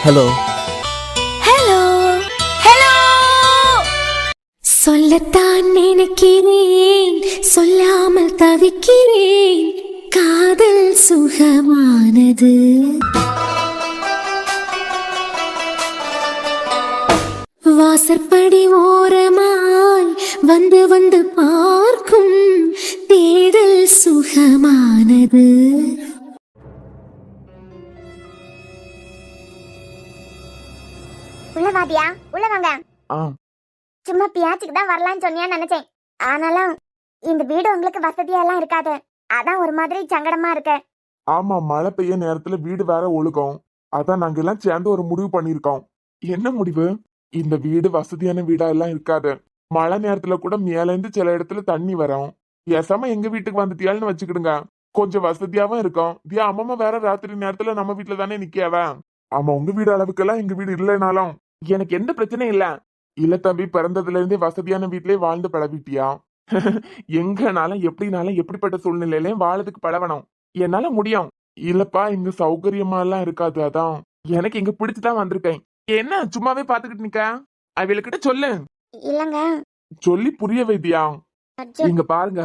Hello hello hello. சொல்லத்தான் நினைக்கிறேன், சொல்லாமல் தவிக்கிறேன். காதல் சுகமானது. வாசற்படி ஓரமாய் வந்து வந்து பார்க்கும் தேடல் சுகமானது. உள்ளவாதியா உள்ள வாங்க. ஆ சும்மா பியாச்சுக்கு தான் வரலான்னு சொன்னியான்னு நினைச்சேன். ஆனாலும் இந்த வீடு உங்களுக்கு வசதியா எல்லாம் இருக்காது. அதான் ஒரு மாதிரி சங்கடமா இருக்கு. ஆமா, மழை பெய்ய நேரத்துல வீடு வேற ஒழுகும். அதான் நாங்க எல்லாம் சேர்ந்து ஒரு முடிவு பண்ணிருக்கோம். என்ன முடிவு? இந்த வீடு வசதியான வீடா எல்லாம் இருக்காது. மழை நேரத்துல கூட மேல இருந்து சில இடத்துல தண்ணி வரும். பேசாம எங்க வீட்டுக்கு வந்துட்டியான்னு வச்சுக்கிடுங்க. கொஞ்சம் வசதியாவும் இருக்கும். தியா அம்மா வேற ராத்திரி நேரத்துல நம்ம வீட்டுல தானே நிக்காவ. ஆமா, உங்க வீடு அளவுக்கெல்லாம் எங்க வீடு இல்லைனாலும் எனக்கு எந்த பிரச்சனையும் இல்ல. இல்ல தம்பி, பிறந்ததுல இருந்தே வசதியான வீட்லயே வாழ்ந்து பழகிட்டியா? எங்கனாலும் எப்படினாலும் எப்படிப்பட்ட சூழ்நிலையிலயும் வாழறதுக்கு பழகணும். என்னால முடியும். இல்லப்பா, இங்க சௌகரியமா எல்லாம் இருக்காது. அதான் எனக்கு இங்க பிடிச்சுதான் வந்திருக்கேன். என்ன சும்மாவே பாத்துக்கிட்டு நிக்க? அவளுக்கிட்ட சொல்லு. இல்லங்க சொல்லி புரிய வைத்தியா? அர்ஜுன். இங்க பாருங்க,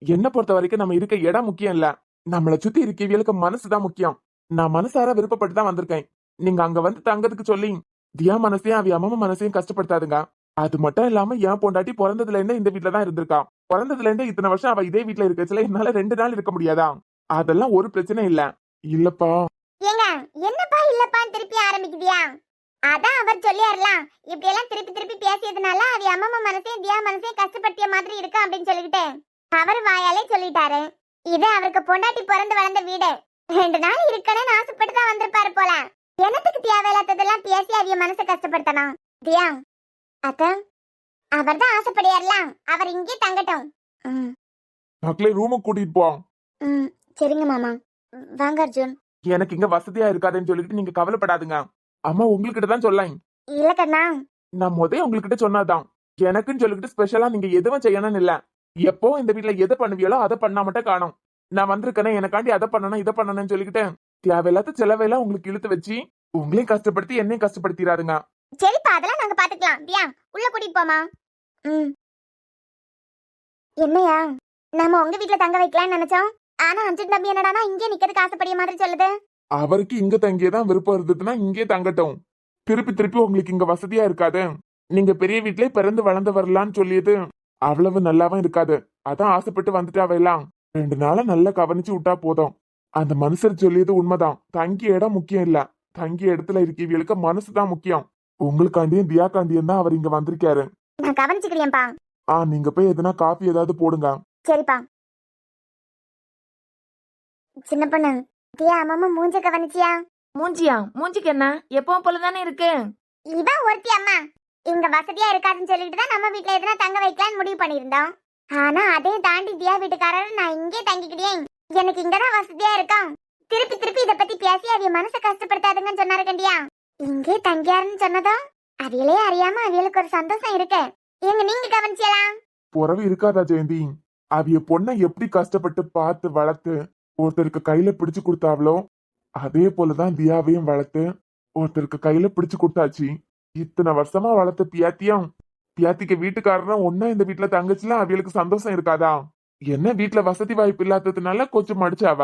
என்ன பொறுத்த வரைக்கும் நம்ம இருக்க இடம் முக்கியம் இல்ல, நம்மளை சுத்தி இருக்கவங்களுக்கு மனசுதான் முக்கியம். நான் மனசார விருப்பப்பட்டு தான் வந்திருக்கேன். நீங்க அங்க வந்து தங்கறதுக்கு சொல்லி தியா மனசையும் அவ அம்மா மனசையும் கஷ்டப்படுத்தாதுங்க. அது மட்டும் இல்லாம என் பொண்டாட்டி பிறந்ததுல இருந்தே இந்த வீட்டுல தான் இருந்திருக்கா. பிறந்ததுல இருந்தே இத்தனை வருஷம் அவ இதே வீட்டுல இருக்கச்சுல என்னால 2 நாள் இருக்க முடியாதா? அதெல்லாம் ஒரு பிரச்சனை இல்ல. இல்லப்பா. ஏங்க என்னப்பா இல்லப்பான்னு திருப்பி ஆரம்பிக்குதியா? அதான் அவர் சொல்லியாரலாம், இப்படி எல்லாம் திருப்பி திருப்பி பேசியதுனால அவ அம்மா மனசையும் தியா மனசையும் கஷ்டப்படுத்திய மாதிரி இருக்கு அப்படின்னு சொல்லிக்கிட்டு அவர் வாயாலே சொல்லிட்டாரு. இது அவருக்கு பொண்டாட்டி பிறந்து வளர்ந்த வீடு. 2 நாள் இருக்கணும்னு ஆசைப்பட்டு தான் வந்திருப்பாரு போல. எனத்துக்கு தேவையில்லாததெல்லாம் பேசி அவிய மனசை கஷ்டப்படுத்தணும். தியா அத்த அவர் தான் ஆசைப்படியாரலாம், அவர் இங்கே தங்கட்டும். மக்களே, ரூமுக்கு கூட்டிட்டு போ. சரிங்க மாமா. வாங்க அர்ஜுன். எனக்கு இங்க வசதியா இருக்காதுன்னு சொல்லிட்டு நீங்க கவலைப்படாதுங்க. அம்மா உங்ககிட்ட தான் சொல்லலாம். இல்ல கண்ணா, நான் உங்ககிட்ட சொன்னாதான். எனக்குன்னு சொல்லிக்கிட்டு ஸ்பெஷலா நீங்க எதுவும் செய்யணும்னு இல்ல. எப்போ இந்த வீட்டுல எதை பண்ணுவீங்களோ அதை பண்ணா மட்டும் காணும். நான் வந்திருக்கேனே எனக்காண்டி அதை பண்ணணும் இதை பண்ணணும்னு சொல்லிக்கிட்டு தேவையில்லாத செலவையெல்லாம் உங்களுக்கு இழுத்து வச்சு உங்களையும் கஷ்டப்படுத்தி என்னையும் கஷ்டப்படுத்திடாதுங்க. சரிப்பா, அதெல்லாம் நாங்க பாத்துக்கலாம். தியா உள்ள கூட்டிட்டு போமா. என்னையா நாம உங்க வீட்டுல தங்க வைக்கலாம்னு நினைச்சோம். ஆனா அர்ஜுன் தம்பி என்னடானா இங்கே நிக்கிறதுக்கு ஆசைப்படிய மாதிரி சொல்லுது. அவருக்கு இங்க தங்கியதான் விருப்பம் இருந்ததுன்னா இங்கே தங்கட்டும். திருப்பி திருப்பி உங்களுக்கு இங்க வசதியா இருக்காது. நீங்க பெரிய வீட்லயே பிறந்து வளர்ந்து வரலான்னு சொல்லியது அவ்வளவு நல்லாவும் இருக்காது. அதான் ஆசைப்பட்டு வந்துட்டு அவையெல்லாம் 2 நாளா நல்லா கவனிச்சு விட்டா போதும். அந்த மனுஷர் சொல்லியது உண்மைதான். தங்கிய இடம் முக்கியம் இல்ல, தங்கிய இடத்துல இருக்கவங்களுக்கு மனசுதான் முக்கியம். உங்களுக்காண்டியும் தியாக்காண்டியும் தான் அவர் இங்க வந்திருக்காரு. நான் கவனிச்சுக்கிறேன்ப்பா. நீங்க போய் எதுனா காஃபி ஏதாவது போடுங்க. சரிப்பா. சின்ன பொண்ணு, தியா அம்மா மூஞ்ச கவனிச்சியா? மூஞ்சிக்கு என்ன எப்பவும் போலதானே இருக்கு. இதான் ஒருத்தி அம்மா. இங்க வசதியா இருக்காதுன்னு சொல்லிட்டு தான் நம்ம வீட்டுல எதுனா தங்க வைக்கலாம்னு முடிவு பண்ணிருந்தோம். ஆனா அதையும் தாண்டி தியா வீட்டுக்காரரு நான் இங்கே தங்கிக்கிட்டேன், எனக்கு இங்கதான் வசதியா இருக்கும். திருப்பி திருப்பி இத பத்தி பேசி அவிய மனசை கஷ்டப்படுத்தாதுங்கன்னு சொன்னாரு கண்டியா. இங்கே தங்கியாருன்னு சொன்னதும் அவியலே அறியாம அவியலுக்கு ஒரு சந்தோஷம் இருக்கு. எங்க நீங்க கவனிச்சலாம்? புறவு இருக்காதா ஜெயந்தி? அவிய பொண்ணை எப்படி கஷ்டப்பட்டு பார்த்து வளர்த்து ஒருத்தருக்கு கையில பிடிச்சு கொடுத்தாவளோ அதே போலதான் தியாவையும் வளர்த்து ஒருத்தருக்கு கையில பிடிச்சு கொடுத்தாச்சு. இத்தனை வருஷமா வளர்த்த பியாத்திக்கு வீட்டுக்காரரும் ஒன்னா இந்த வீட்டுல தங்கச்சுல அவியலுக்கு சந்தோஷம் இருக்காதா? என்ன வீட்டுல வசதி வாய்ப்பு இல்லாததுனால கொஞ்சம் மடிச்சாவ.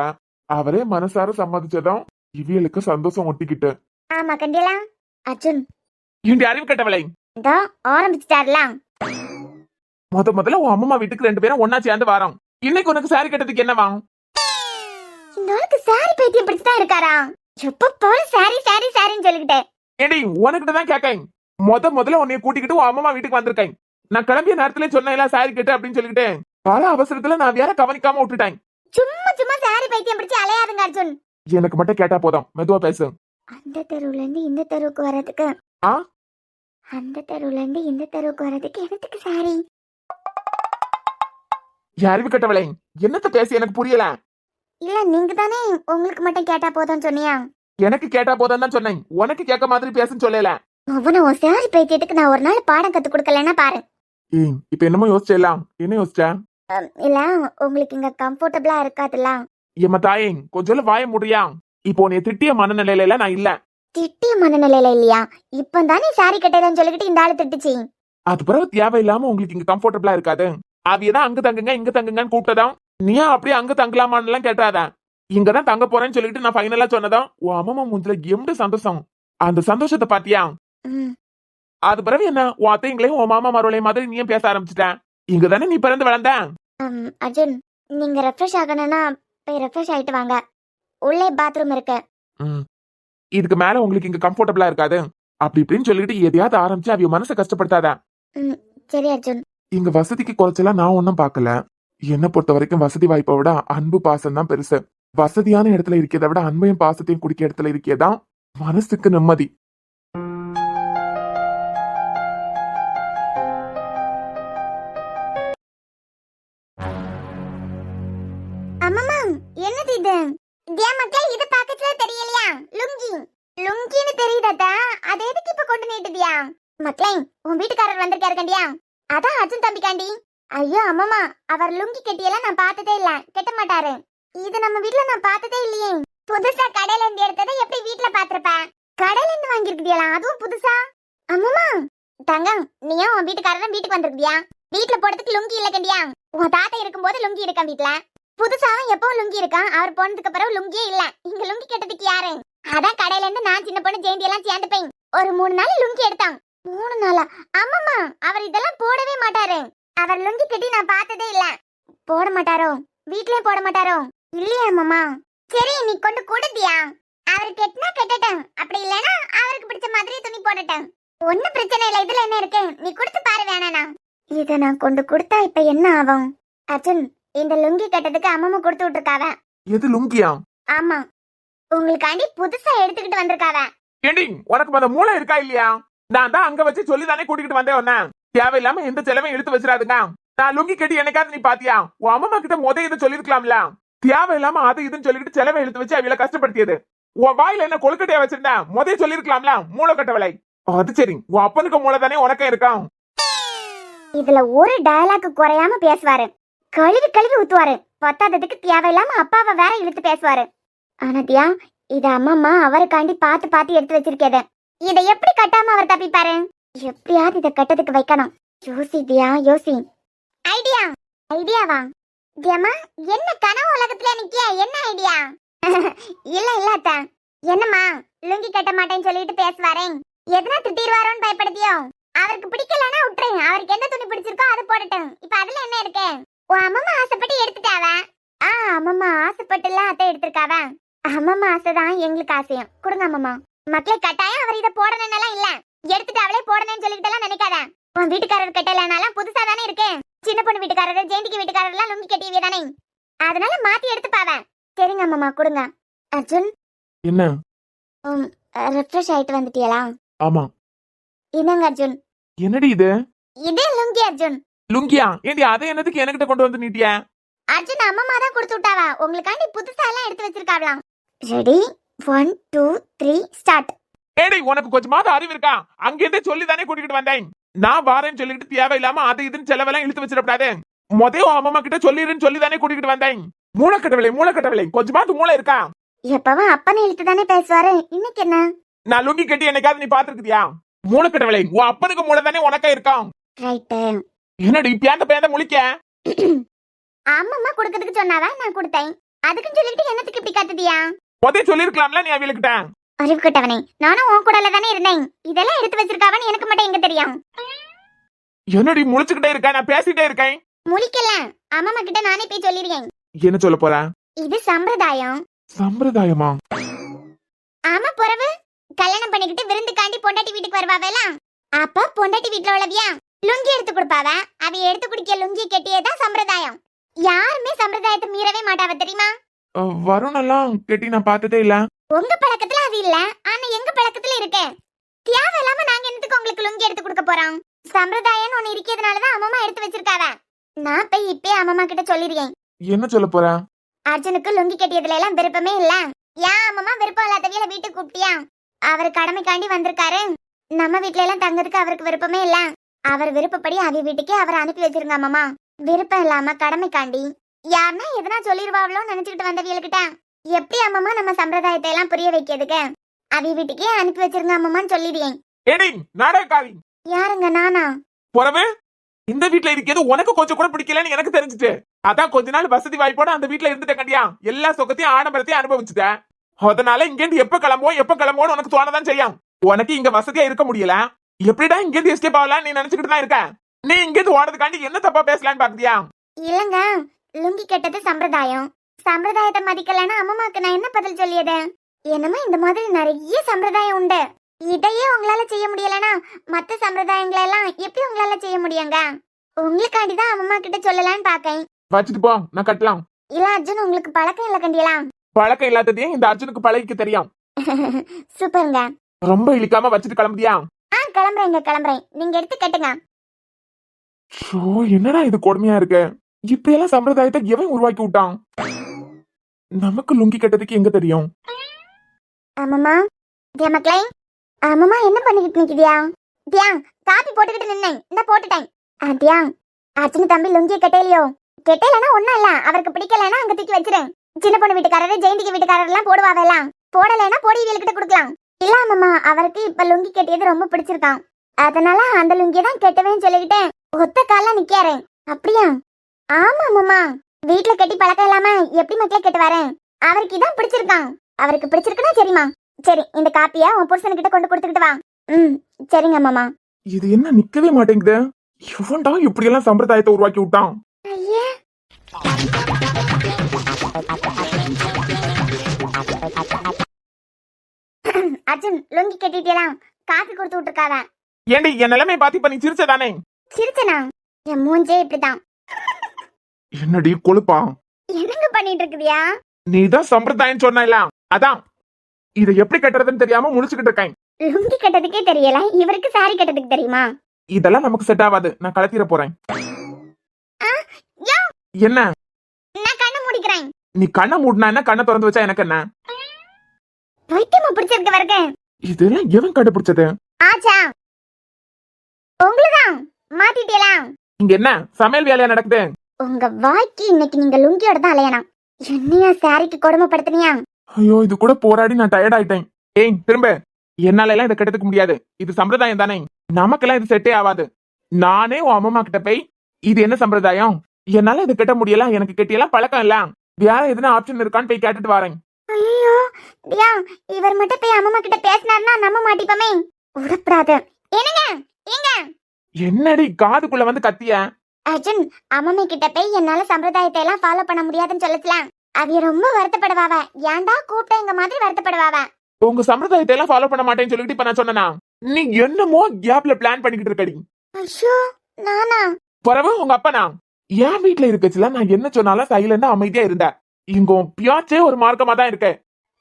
அவரே மனசார சம்மதிச்சதும் இவியலுக்கு சந்தோஷம் ஒட்டிக்கிட்டு. ஆமா கண்டியலா. அர்ஜுன் இண்டி அறிவு கட்டவளை இதோ ஆரம்பிச்சுட்டாருலாம். முதல்ல உன் அம்மா வீட்டுக்கு 2 பேரும் ஒன்னா சேர்ந்து வரோம். இன்னைக்கு உனக்கு சாரி கட்டதுக்கு என்னவா? இந்த ஆளுக்கு சாரி பைத்தியம் பிடிச்சுதான் இருக்காரா? எப்ப போல சாரி சாரி சாரின்னு சொல்லிக்கிட்டே. ஏடி உனக்கிட்ட தான் கேட்கேன். முதல்ல உன்னைய கூட்டிக்கிட்டு உன் அம்மா வீட்டுக்கு வந்திருக்கேன். நான் கிளம்பிய நேரத்துல சொன்னேன் சாரி கேட்டு அப்படின்னு சொல்லிக்கிட்டேன். பல அவசரத்துல நான் வேற கவனிக்காம விட்டுட்டேன். சும்மா சும்மா சாரி பைத்தியம் பிடிச்சு அலையாதுங்க அர்ஜுன். எனக்கு மட்டும் கேட்டா போதும், மெதுவா பேசு. அந்த தெருவுல இருந்து இந்த தெருவுக்கு வர்றதுக்கு அந்த தெருவுல இருந்து இந்த தெருவுக்கு வர்றதுக்கு எனக்கு சாரி. அறிவு கட்டவளை என்னத்த பேசி எனக்கு புரியல. இல்ல நீங்க தானே உங்களுக்கு மட்டும் கேட்டா போதும்னு சொன்னியா? எனக்கு கேட்டா போதும் தான் சொன்னேன், உனக்கு கேட்க மாதிரி பேசுன்னு சொல்லல. அவனை உன் சாரி பைத்தியத்துக்கு நான் ஒரு நாள் பாடம் கத்து கொடுக்கலன்னா பாரு. இப்ப என்னமோ யோசிச்சலாம். என்ன யோசிச்ச? இல்ல உங்களுக்கு இங்க கம்ஃபர்டபிளா இருக்காதுல்ல. ஏமா தாயே, கொஞ்சம் வாய முடியா? இப்போ உன்னைய திட்டிய மனநிலையில நான் இல்ல. திட்டிய மனநிலையில இல்லையா? இப்பதானே சாரி கட்டேன்னு சொல்லிக்கிட்டு இந்த ஆளு திட்டுச்சு. அது பிறகு தேவையில்லாம உங்களுக்கு இங்க கம்ஃபர்டபுளா இருக்காது. அவியதான் அங்க தங்குங்க இங்க தங்குங்கன்னு கூப்பிட்டதான் நீயா அப்படியே அங்க தங்கலாமான்னு எல்லாம் கேட்டாத. இங்கதான் தங்க போறேன்னு சொல்லிட்டு நான் ஃபைனலா சொன்னதான் உன் அம்மா மூஞ்சில எம்பு சந்தோஷம். அந்த சந்தோஷத்தை பாத்தியா? ம், அது பிறகு என்ன உன் அத்தைங்களையும் உன் மாமா மருளையும் மாதிரி நீயும் பேச ஆரம்பிச்சிட்டேன். இங்க தானே நீ பிறந்து வளர்ந்த. அர்ஜுன், நீங்க ரெஃப்ரெஷ் ஆகணும்னா போய் ரெஃப்ரெஷ் ஆயிட்டு வாங்க. உள்ளே பாத்ரூம் இருக்கு. இதுக்கு மேல உங்களுக்கு இங்க கம்ஃபர்டபுளா இருக்காது அப்படி இப்படின்னு சொல்லிட்டு எதையாவது ஆரம்பிச்சு அவிய மனசை கஷ்டப்படுத்தாத. ம், சரி அர்ஜுன். இங்க வசதிக்கு குறைச்சலாம் நான் ஒன்னும் பாக்கல. என்ன பொறுத்த வரைக்கும் வசதி வாய்ப்பை விட அன்பு பாசம் தான் பெருசு. வசதியான இடத்துல இருக்கிறத விட அன்பையும் பாசத்தையும் குடிக்க இடத்துல இருக்கதான் மனசுக்கு நிம்மதி. அம்மா, என்னது இது? தியா மக்களே, இது பாக்கத்துல தெரியலையா? லுங்கி. லுங்கின்னு தெரியுதாத்தா? அது எதுக்கு இப்ப கொண்டு நீட்டுதியா? மக்களே, உன் வீட்டுக்காரர் வந்திருக்காரு கண்டியா? அதான் அர்ஜுன் தம்பிக்காண்டி. ஐயோ அம்மம்மா, அவர் லுங்கி கட்டியெல்லாம் நான் பார்த்ததே இல்ல. கட்ட மாட்டாரு. இது நம்ம வீட்ல நான் பார்த்ததே இல்லையே. புதுசா கடையில இருந்து எடுத்ததை எப்படி வீட்ல பாத்திருப்பேன்? கடையில இருந்து வாங்கிருக்கியா? அதுவும் புதுசா? அம்மம்மா, தங்கம், நீயா உன் வீட்டுக்காரரும் வீட்டுக்கு வந்திருக்கியா? வீட்ல போடுறதுக்கு லுங்கி இல்ல கண்டியா? உன் தாத்தா இருக்கும்போது லுங்கி இருக்கா வீட்ல? புதுசாவும் எப்பவும் லுங்கி இருக்கான். அவர் போனதுக்கு அப்புறம் லுங்கியே இல்ல. இங்க லுங்கி கட்டதுக்கு யாரு? அதான் கடையில இருந்து நான் சின்ன பொண்ணு ஜெயந்தி எல்லாம் சேர்ந்து போய் ஒரு 3 நாள் லுங்கி எடுத்தான். 3 நாளா? அம்மம்மா, அவர் இதெல்லாம் போடவே மாட்டாரு. அவர் லுங்கி கட்டி நான் பார்த்ததே இல்ல. போட மாட்டாரோ? வீட்லயே போட மாட்டாரோ? இல்லையா அம்மம்மா? சரி, நீ கொண்டு கொடுத்தியா? அவர் கெட்டினா கெட்டட்டும், அப்படி இல்லனா அவருக்கு பிடிச்ச மாதிரி துணி போடட்டும். ஒன்னும் பிரச்சனை இல்ல. இதுல என்ன இருக்கு? நீ கொடுத்து பாரு வேணானா. இத நான் கொண்டு கொடுத்தா இப்ப என்ன ஆகும்? அர்ஜுன், இந்த லுங்கி கட்டதுக்கு அம்மம்மா கொடுத்து விட்டுருக்காவ. எது லுங்கியா? ஆமா, உங்களுக்காண்டி புதுசா எடுத்துக்கிட்டு வந்திருக்காவ. ஏண்டி உனக்கு அந்த மூளை இருக்கா இல்லையா? நான் தான் அங்க வச்சு சொல்லி தானே கூட்டிட்டு வந்தேன் உன்ன. தேவையில்லாம எந்த செலவையும் எடுத்து வச்சிடாதுங்க. நான் லுங்கி கட்டி என்னைக்காவது நீ பாத்தியா? உன் அம்மா கிட்ட இதை சொல்லிருக்கலாம்ல. தேவையில்லாம அது இதுன்னு சொல்லிட்டு செலவை எடுத்து வச்சு அவளை கஷ்டப்படுத்தியது. உன் வாயில என்ன கொழுக்கட்டையா வச்சிருந்தேன் சொல்லிருக்கலாம்ல. மூளை கட்டவளை. அது சரி, உன் அப்பனுக்கு மூளை தானே உனக்கே இருக்கான். இதுல ஒரு டயலாக் குறையாம பேசுவாரு. கழுவி கழுவி ஊத்துவாரு. பத்தாததுக்கு தேவையில்லாம அப்பாவை வேற இழுத்து பேசுவாரு. ஆனதியா, இத அம்மம்மா அவருக்காண்டி பார்த்து பார்த்து எடுத்து வச்சிருக்கேத. இத எப்படி கட்டாம அவர் தப்பிப்பாரு? எப்படியாவது இத கட்டதுக்கு வைக்கணும். யோசி தியா, யோசி. ஐடியா? ஐடியாவா? தியாமா, என்ன கனவு உலகத்துல நிக்கியா? என்ன ஐடியா? இல்ல இல்ல அத்தா. என்னம்மா, லுங்கி கட்ட மாட்டேன்னு சொல்லிட்டு பேசுவாரே, எதனா திட்டிடுவாரோன்னு பயப்படுத்தியோ? அவருக்கு பிடிக்கலன்னா விட்டுரு. அவருக்கு எந்த துணி பிடிச்சிருக்கோ அது போடட்டும். இப்ப அதுல என்ன இருக்கு? உன் அம்மம்மா ஆசைப்பட்டு எடுத்துட்டாவ. அம்மம்மா ஆசைப்பட்டுல அத்தை எடுத்திருக்காவ. அம்மம்மா ஆசைதான் எங்களுக்கு ஆசையும். கொடுங்க அம்மம்மா. மக்களே, கட்டாயம் அவர் இதை போடணும்னாலாம் இல்ல. எடுத்துட்டு அவளே போடணும்னு சொல்லிட்டு நினைக்காத. உன் வீட்டுக்காரர் கட்டலனாலும் புதுசா தானே இருக்கு. சின்ன பொண்ணு வீட்டுக்காரர், ஜெயந்திக்கு வீட்டுக்காரர் எல்லாம் லுங்கி கட்டியவே தானே. அதனால மாத்தி எடுத்துப்பாவ. சரிங்க அம்மம்மா, கொடுங்க. அர்ஜுன், என்ன? ரெஃப்ரெஷ் ஆயிட்டு வந்துட்டியலா? ஆமா. என்னங்க அர்ஜுன்? என்னடி இது? இதே லுங்கி அர்ஜுன். லுங்கியா? ஏண்டி அதை என்னதுக்கு என்கிட்ட கொண்டு வந்து நீட்டிய? அர்ஜுன் அம்மம்மா தான் கொடுத்து விட்டாவா. உங்களுக்காண்டி புதுசா எல்லாம் எடுத்து வச்சிருக்காவலாம். Ready, 1 2 3 start. ஏடி, உனக்கு கொஞ்சமாவது அறிவு இருக்கா? அங்கிருந்தே சொல்லி தானே கூட்டிட்டு வந்தேன். நான் வாரேன்னு சொல்லிட்டு தேவையில்லாம அது இதுன்னு செலவெல்லாம் இழுத்து வச்சிடக்கூடாது. முதல் அம்மா கிட்ட சொல்லிருன்னு சொல்லி தானே கூட்டிட்டு வந்தேன். மூளைக்கட்டவில்லை கொஞ்சமாவது மூளை இருக்கா? எப்பவும் அப்பனை இழுத்து தானே பேசுவாரு. இன்னைக்கு என்ன? நான் லுங்கி கட்டி என்னைக்காவது நீ பாத்துருக்கியா? மூளைக்கட்டவில்லை, உன் அப்பனுக்கு மூளை தானே உனக்கா இருக்கான். ரைட்டு. என்னடி பேந்த முழிக்க? அம்மம்மா கொடுக்கிறதுக்கு சொன்னாவா, நான் கொடுத்தேன். அதுக்குன்னு சொல்லிட்டு என்னத்துக்கு இப்படி கத்துதியா? முதல் சொல்லிருக்கலாம்ல நீ அவளுக்கிட்ட. அறிவு கட்டவனே, நானும் உன் கூடல தானே இருந்தேன். இதெல்லாம் எடுத்து வச்சிருக்காவன்னு எனக்கு மட்டும் எங்க தெரியும்? என்னடி முழிச்சுக்கிட்டே இருக்க? நான் பேசிட்டே இருக்கேன். முழிக்கல, அம்மம்மா கிட்ட நானே போய் சொல்லிருக்கேன். என்ன சொல்ல போற? இது சம்பிரதாயம். சம்பிரதாயமா? ஆமா, புறவு கல்யாணம் பண்ணிக்கிட்டு விருந்துக்காண்டி பொண்டாட்டி வீட்டுக்கு வருவாவேல. அப்ப பொண்டாட்டி வீட்டுல உள்ளவியா லுங்கி எடுத்து கொடுப்பாவ. அவ எடுத்து குடிக்க லுங்கி கெட்டியதான் சம்பிரதாயம். யாருமே சம்பிரதாயத்தை மீறவே மாட்டாவ, தெரியுமா? வருணெல்லாம் கெட்டி நான் பார்த்ததே இல்ல. உங்க பழக்கத்துல அது இல்ல, ஆனா எங்க பழக்கத்துல இருக்கு. தேவையில்லாம நாங்க என்னத்துக்கு உங்களுக்கு லுங்கி எடுத்து கொடுக்க போறோம்? சம்பிரதாயம் ஒண்ணு இருக்கிறதுனாலதான் அம்மம்மா எடுத்து வச்சிருக்காவ. நான் போய் இப்பயே அம்மம்மா கிட்ட சொல்லிருக்கேன். என்ன சொல்ல போற? அர்ஜுனுக்கு லுங்கி கட்டியதுல எல்லாம் விருப்பமே இல்ல. ஏன் அம்மம்மா விருப்பம் இல்லாதவியல வீட்டுக்கு கூப்பிட்டியா? அவர் கடமைக்காண்டி வந்திருக்காரு. நம்ம வீட்ல எல்லாம் தங்கறதுக்கு அவருக்கு விருப்பமே இல்ல. அவர் விருப்பப்படி அவ வீட்டுக்கே அவரை அனுப்பி வச்சிருங்க அம்மம்மா. விருப்பம் இல்லாம கடமைக்காண்டி யாருன்னா எதனா சொல்லிருவாங்களோ நினைச்சுக்கிட்டு வந்தவியல்கிட்ட எப்படி அம்மம்மா நம்ம சம்பிரதாயத்தை எல்லாம் புரிய வைக்கிறதுக்கு? அவி வீட்டுக்கே அனுப்பி வச்சிருங்க அம்மம்மான்னு சொல்லிடுறேன். ஏடி நாடகக்காரி, யாருங்க நானா? புறவு இந்த வீட்ல இருக்கிறது உனக்கு கொஞ்சம் கூட பிடிக்கலன்னு எனக்கு தெரிஞ்சுச்சு. அதான் கொஞ்ச நாள் வசதி வாய்ப்போட அந்த வீட்ல இருந்துட்ட கண்டியா, எல்லா சொக்கத்தையும் ஆடம்பரத்தையும் அனுபவிச்சுட்ட. அதனால இங்க இருந்து எப்ப கிளம்புவோம் உனக்கு தோணதான் செய்யும். உனக்கு இங்க வசதியா இருக்க முடியல, எப்படிடா இங்க இருந்து எஸ்கேப் ஆகலாம் நீ நினைச்சுக்கிட்டு தான் இருக்க. நீ இங்க இருந்து ஓடுறதுக்காண்டி என்ன தப்பா பேசலான்னு பாக்குறியா? இல்லங்க, லுங்கி கெட்டது சம்பிரதாயம். சம்பிரதாயத்தை மதிக்கலன்னா அம்மம்மாக்கு நான் என்ன பதில் சொல்லியது? என்னமா இந்த மாதிரி நிறைய சம்பிரதாயம் உண்டு. இதையே உங்களால செய்ய முடியலனா மத்த சம்பிரதாயங்களை எல்லாம் எப்படி உங்களால செய்ய முடியுங்க? உங்களுக்காண்டிதான் அம்மம்மா கிட்ட சொல்லலான்னு பாக்கேன். வச்சுட்டு போ, நான் கட்டலாம். இல்ல அர்ஜுன், உங்களுக்கு பழக்கம் இல்ல கண்டியலாம். பழக்கம் இல்லாததே இந்த அர்ஜுனுக்கு பழகிக்க தெரியும். சூப்பருங்க. ரொம்ப இழிக்காம வச்சுட்டு கிளம்புதியா? கிளம்புறேன். நீங்க எடுத்து கட்டுங்க. ஷோ, என்னடா இது கொடுமையா இருக்கு. இப்படி எல்லாம் சம்பிரதாயத்தை எவன் உருவாக்கி விட்டான்? நமக்கு லுங்கி கட்டதுக்கு எங்க தெரியும்? அம்மம்மா, தியா மக்களே, அம்மம்மா என்ன பண்ணிக்கிட்டு நிக்கிறியா? தியா, காப்பி போட்டுக்கிட்டு நின்னேன், இந்த போட்டுட்டேன். தியா, அர்ஜுன் தம்பி லுங்கிய கட்டையிலையோ? கெட்டையிலனா ஒண்ணும் இல்ல, அவருக்கு பிடிக்கலன்னா அங்க தூக்கி வச்சிரு. சின்ன பொண்ணு வீட்டுக்காரரு, ஜெயந்திக்கு வீட்டுக்காரர் எல்லாம் போடுவாவெல்லாம். போடலைன்னா பொடிவியல்கிட்ட கொடுக்கலாம். இல்ல அம்மம்மா, அவருக்கு இப்ப லுங்கி கட்டியது ரொம்ப பிடிச்சிருக்கான். அதனால அந்த லுங்கிய தான் கெட்டவேன்னு சொல்லிக்கிட்டு ஒத்த கால நிக்காரு. அப்படியா? ஆமா அம்மம்மா, வீட்டுல கட்டி பழக்கம் இல்லாம எப்படி மக்களே கட்டுவாரு? அவருக்கு இதான் பிடிச்சிருக்கான். அவருக்கு பிடிச்சிருக்குன்னா சரிமா. சரி, இந்த காப்பிய உன் புருஷன்கிட்ட கொண்டு கொடுத்துக்கிட்டு வா. சரிங்க அம்மாமா. இது என்ன நிக்கவே மாட்டேங்குது? இவன்டா இப்படி எல்லாம் சம்பிரதாயத்தை உருவாக்கி விட்டான். ஐயே, அர்ஜுன் லுங்கி கட்டிட்டேலாம், காப்பி கொடுத்து விட்டுருக்காவ. ஏண்டி என் நிலைமை பாத்தி பண்ணி சிரிச்சதானே? சிரிச்சனா? என் மூஞ்சே இப்படிதான். என்னடி கொழுப்பா? என்னங்க பண்ணிட்டு இருக்குதியா? நீதான் சம்பிரதாயம் சொன்ன, அதான் இதை எப்படி கட்டுறதுன்னு தெரியாம முடிச்சுக்கிட்டு இருக்கேன். லுங்கி கட்டதுக்கே தெரியல, இவருக்கு சாரி கட்டதுக்கு தெரியுமா? இதெல்லாம் நமக்கு செட் ஆகாது, நான் கலத்திர போறேன். என்ன? நான் கண்ணை மூடிக்கிறேன். நீ கண்ணை மூடினா என்ன, கண்ணை திறந்து வச்சா எனக்கு என்ன? வைத்தியமா பிடிச்சிருக்கு வரக்கு. இதெல்லாம் எவன் கண்டுபிடிச்சது? ஆச்சா, உங்களுதான் மாத்திட்டீலாம். இங்க என்ன சமையல் வேலையா நடக்குது? உங்க வாய்க்கு இன்னைக்கு நீங்க லுங்கியோட தான் அலையணும். என்னையா சாரிக்கு கொடுமைப்படுத்தினியா? ஐயோ, இது கூட போராடி நான் டயர்ட் ஆயிட்டேன். ஏய் திரும்ப, என்னால எல்லாம் இதை கெடுத்துக்க முடியாது. இது சம்பிரதாயம் தானே, நமக்கெல்லாம் இது செட்டே ஆகாது. நானே உன் அம்மா கிட்ட போய் இது என்ன சம்பிரதாயம், என்னால இது கெட்ட முடியல, எனக்கு கெட்டியெல்லாம் பழக்கம் இல்ல, வேற எதுனா ஆப்ஷன் இருக்கான்னு போய் கேட்டுட்டு வரேன். ஐயோ தியா, இவர் மட்டும் போய் அம்மா கிட்ட பேசினார்னா நம்ப மாட்டிப்பமே. உடப்படாது. என்னங்க எங்க? என்னடி காதுக்குள்ள வந்து கத்திய? அர்ஜுன், அம்மா கிட்ட போய் என்னால சம்பிரதாயத்தை எல்லாம் ஃபாலோ பண்ண முடியாதுன்னு சொல்லலாம். அவிய ரொம்ப வருத்தப்படுவாவ. ஏன்டா கூப்பிட்டேங்க மாதிரி வருத்தப்படுவாவ. உங்க சம்பிரதாயத்தை எல்லாம் ஃபாலோ பண்ண மாட்டேன்னு சொல்லிட்டு இப்ப நான் சொன்னா, நீ என்னமோ கேப்ல பிளான் பண்ணிக்கிட்டு இருக்கடி. ஐயோ, நானா? பரவ உங்க அப்பனா என் வீட்டுல இருக்கச்சுல நான் என்ன சொன்னாலும் சைலண்டா அமைதியா இருந்த. இங்க பியாச்சே ஒரு மார்க்கமா தான் இருக்க.